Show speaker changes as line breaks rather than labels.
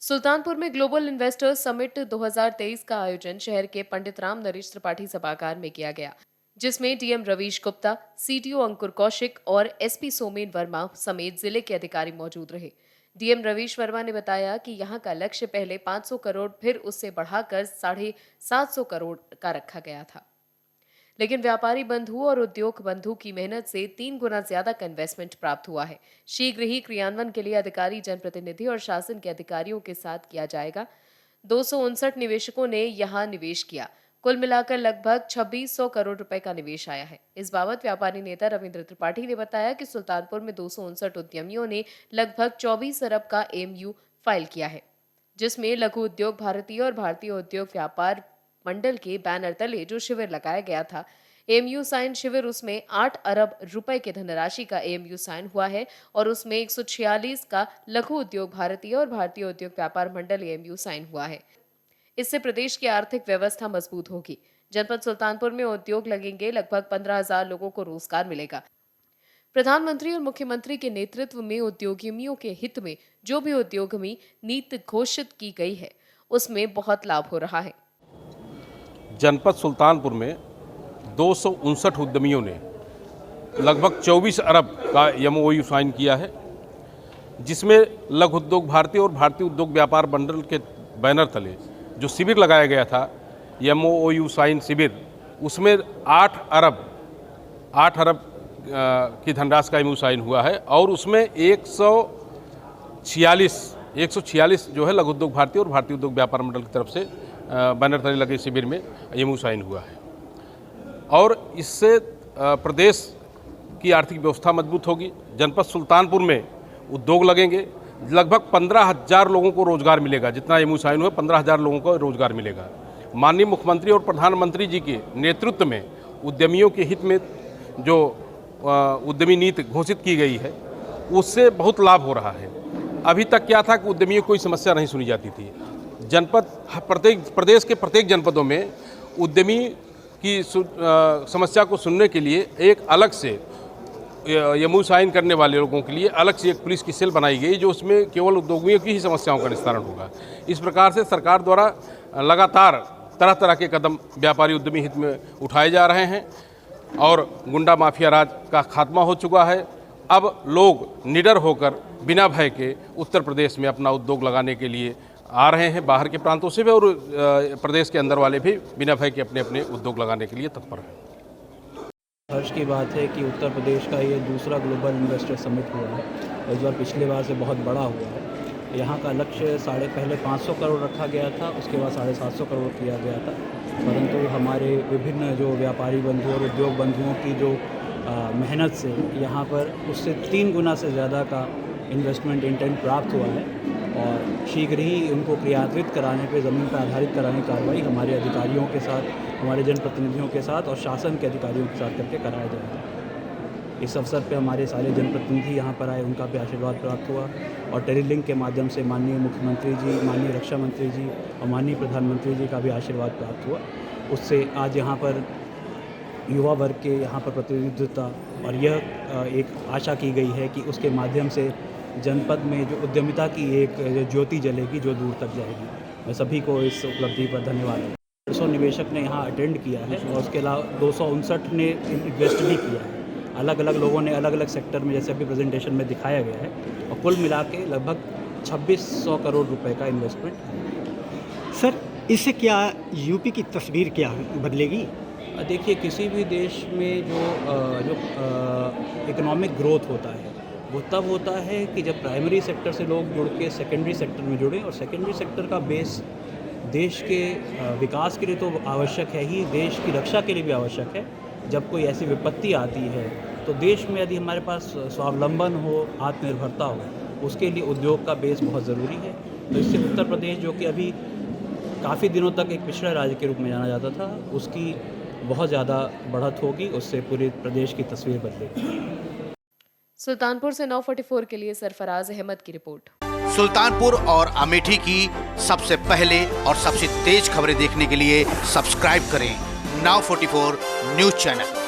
सुल्तानपुर में global investors summit 2023 का आयोजन शहर के पंडित राम नरेश त्रिपाठी सभागार में किया गया, जिसमें डीएम रवीश गुप्ता, सीटीओ अंकुर कौशिक और एसपी सोमेन वर्मा समेत जिले के अधिकारी मौजूद रहे। डीएम रवीश वर्मा ने बताया कि यहां का लक्ष्य पहले 500 करोड़ फिर उससे बढ़ाकर 750 करोड़ का रखा गया था, लेकिन व्यापारी बंधु और उद्योग बंधु की मेहनत से 3 गुना ज्यादा का इन्वेस्टमेंट प्राप्त हुआ है। शीघ्र ही क्रियान्वयन के लिए अधिकारी, जनप्रतिनिधि और शासन के अधिकारियों के साथ किया जाएगा। 259 निवेशकों ने यहां निवेश किया। कुल मिलाकर लगभग 2600 करोड़ रुपए का निवेश आया है। इस बाबत व्यापारी नेता रविंद्र त्रिपाठी ने बताया कि सुल्तानपुर में 259 उद्यमियों ने लगभग 24 अरब का एमयू फाइल किया है, जिसमें लघु उद्योग भारती और भारतीय उद्योग व्यापार मंडल के बैनर तले जो शिविर लगाया गया था, एमयू साइन शिविर, उसमें 8 अरब रुपए के धनराशि का एमयू साइन हुआ है और उसमें 146 का लघु उद्योग भारतीय और भारतीय उद्योग व्यापार मंडल एमयू साइन हुआ है। इससे प्रदेश की आर्थिक व्यवस्था मजबूत होगी। जनपद सुल्तानपुर में उद्योग लगेंगे, लगभग 15,000 लोगों को रोजगार मिलेगा। प्रधानमंत्री और मुख्यमंत्री के नेतृत्व में उद्योगियों के हित में जो भी उद्योगमी नीति घोषित की गई है, उसमें बहुत लाभ हो रहा है।
जनपद सुल्तानपुर में 259 उद्यमियों ने लगभग 24 अरब का एमओयू साइन किया है, जिसमें लघु उद्योग भारतीय और भारतीय उद्योग व्यापार मंडल के बैनर तले जो शिविर लगाया गया था, एमओयू साइन शिविर, उसमें 8 अरब की धनराशि का एमओयू साइन हुआ है और उसमें 146 जो है लघु उद्योग भारतीय और भारतीय उद्योग व्यापार मंडल की तरफ से बैनर तले लगे शिविर में एमओयू साइन हुआ है। और इससे प्रदेश की आर्थिक व्यवस्था मजबूत होगी। जनपद सुल्तानपुर में उद्योग लगेंगे, लगभग 15,000 लोगं को रोजगार मिलेगा। जितना एमओयू साइन हुआ 15,000 लोगों को रोजगार मिलेगा। माननीय मुख्यमंत्री और प्रधानमंत्री जी के नेतृत्व में उद्यमियों के हित में जो उद्यमी नीति घोषित की गई है, उससे बहुत लाभ हो रहा है। अभी तक क्या था कि उद्यमियों को कोई समस्या नहीं सुनी जाती थी। प्रदेश के प्रत्येक जनपदों में उद्यमी की समस्या को सुनने के लिए एक अलग से एमओयू साइन करने वाले लोगों के लिए अलग से एक पुलिस की सेल बनाई गई, जो उसमें केवल उद्योगियों की ही समस्याओं का निस्तारण होगा। इस प्रकार से सरकार द्वारा लगातार तरह तरह के कदम व्यापारी उद्यमी हित में उठाए जा रहे हैं और गुंडा माफिया राज का खात्मा हो चुका है। अब लोग निडर होकर बिना भय के उत्तर प्रदेश में अपना उद्योग लगाने के लिए आ रहे हैं, बाहर के प्रांतों से भी और प्रदेश के अंदर वाले भी बिना भय के अपने अपने उद्योग लगाने के लिए तत्पर हैं।
हर्ष की बात है कि उत्तर प्रदेश का ये दूसरा ग्लोबल इन्वेस्टर समिट हुआ है। इस बार पिछले बार से बहुत बड़ा हुआ है। यहाँ का लक्ष्य पहले 500 करोड़ रखा गया था, उसके बाद 750 करोड़ किया गया था, परंतु हमारे विभिन्न जो व्यापारी बंधु और उद्योग बंधुओं की जो मेहनत से यहाँ पर उससे 3 गुना से ज़्यादा का इन्वेस्टमेंट इंटेंट प्राप्त हुआ है और शीघ्र ही उनको क्रियान्वित कराने पे, ज़मीन पर आधारित कराने की कार्रवाई हमारे अधिकारियों के साथ, हमारे जनप्रतिनिधियों के साथ और शासन के अधिकारियों के साथ करके कराया जाएगा। इस अवसर पे हमारे सारे जनप्रतिनिधि यहाँ पर आए, उनका भी आशीर्वाद प्राप्त हुआ और टेलीलिंक के माध्यम से माननीय मुख्यमंत्री जी, माननीय रक्षा मंत्री जी और माननीय प्रधानमंत्री जी का भी आशीर्वाद प्राप्त हुआ। उससे आज यहाँ पर युवा वर्ग के यहाँ पर प्रतिनिधित्व और यह एक आशा की गई है कि उसके माध्यम से जनपद में जो उद्यमिता की एक ज्योति जलेगी जो दूर तक जाएगी। मैं सभी को इस उपलब्धि पर धन्यवाद देता हूँ। 150 निवेशक ने यहाँ अटेंड किया है और उसके अलावा 259 ने इन्वेस्ट भी किया है। अलग अलग लोगों ने अलग अलग सेक्टर में, जैसे अभी प्रेजेंटेशन में दिखाया गया है, और कुल मिला के लगभग 2600 करोड़ रुपए का इन्वेस्टमेंट है।
सर, इससे क्या यूपी की तस्वीर क्या बदलेगी?
देखिए, किसी भी देश में जो इकोनॉमिक ग्रोथ होता है वो तब होता है कि जब प्राइमरी सेक्टर से लोग जुड़ के सेकेंडरी सेक्टर में जुड़ें, और सेकेंडरी सेक्टर का बेस देश के विकास के लिए तो आवश्यक है ही, देश की रक्षा के लिए भी आवश्यक है। जब कोई ऐसी विपत्ति आती है तो देश में यदि हमारे पास स्वावलंबन हो, आत्मनिर्भरता हो, उसके लिए उद्योग का बेस बहुत ज़रूरी है। तो इससे उत्तर प्रदेश, जो कि अभी काफ़ी दिनों तक एक पिछड़ा राज्य के रूप में जाना जाता था, उसकी बहुत ज़्यादा बढ़त होगी, उससे पूरे प्रदेश की तस्वीर बदलेगी।
सुल्तानपुर से 944 के लिए सरफराज अहमद की रिपोर्ट।
सुल्तानपुर और अमेठी की सबसे पहले और सबसे तेज खबरें देखने के लिए सब्सक्राइब करें 944 न्यूज़ चैनल।